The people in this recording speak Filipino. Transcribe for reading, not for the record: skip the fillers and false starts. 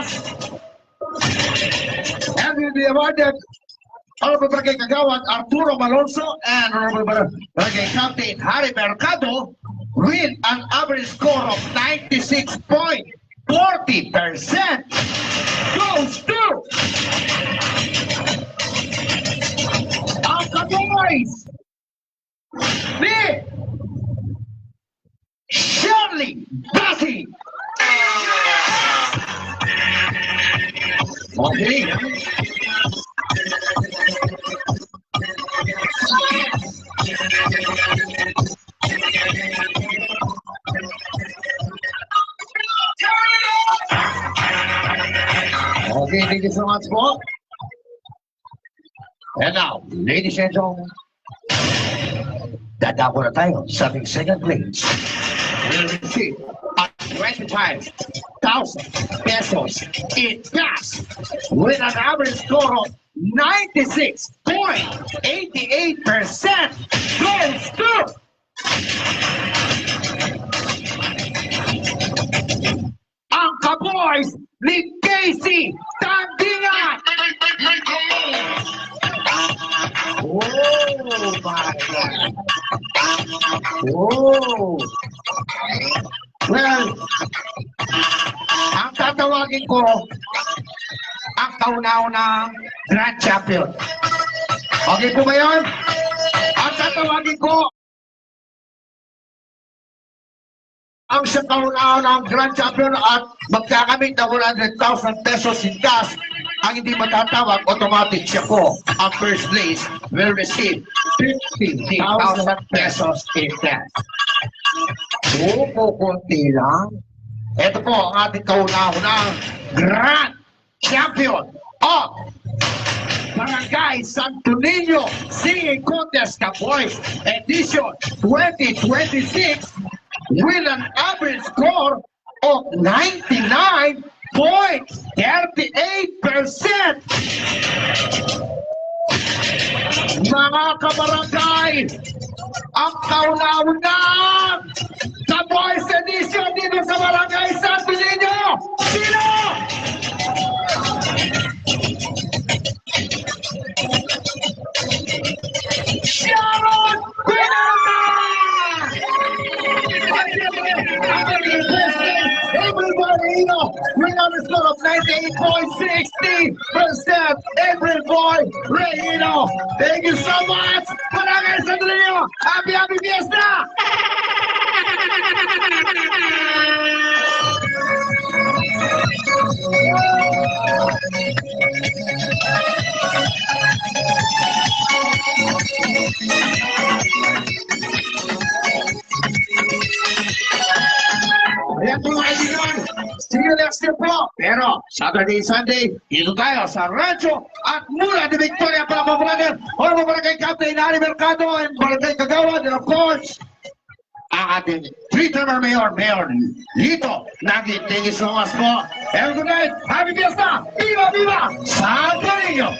Sintas. And will be awarded Honorable Barangay Kagawad Arturo Malonzo and Honorable Barangay Captain Harry Mercado with an average score of 96.40% goes to ang Kaboys ni Shirley Bassi. Okay. Okay, thank you so much, po. And now, ladies and gentlemen, dadako na tayo sa ating second place. We'll receive at 25,000 pesos in cash with an average score of 96.88% goes to ang Kaboys ni Casey Tandingan. Oh my God. Oh. Well, ang tatawagin ko ang kauna-unang Grand Champion. Okay po ba yun? Ang tatawagin ko ang siyang kauna-unang Grand Champion at magkakamit ng 100,000 pesos in cash. Ang hindi matatawag, automatic siya po. Ang first place will receive 50,000 pesos in cash. Kunti lang. Ito po ang ating kauna-unang Grand Champion of Barangay Santo Niño Singing Contest Kaboys Edition 2026 with an average score of 99.38%. Mga kabarangay, ang kauna-unang Kaboys Edition dito sa Barangay Santo Niño, sino? Sharon Pinata! Everybody, with a score of 98.60%. Everybody, Reino. Thank you so much. Barangay Santo Niño. Happy Fiesta! Ayan po mga kaibigan, see you next year po. Pero Saturday, Sunday, dito tayo sa Rancho at mula ni Victoria Palapa Brother, Honorable Barangay Captain Harry Mercado and Barangay Kagawad, and of course, ang ating three-termer Mayor Lito Nagit. Thank you so much po. Have a good night. Happy Fiesta! Viva, viva! Santo Niño!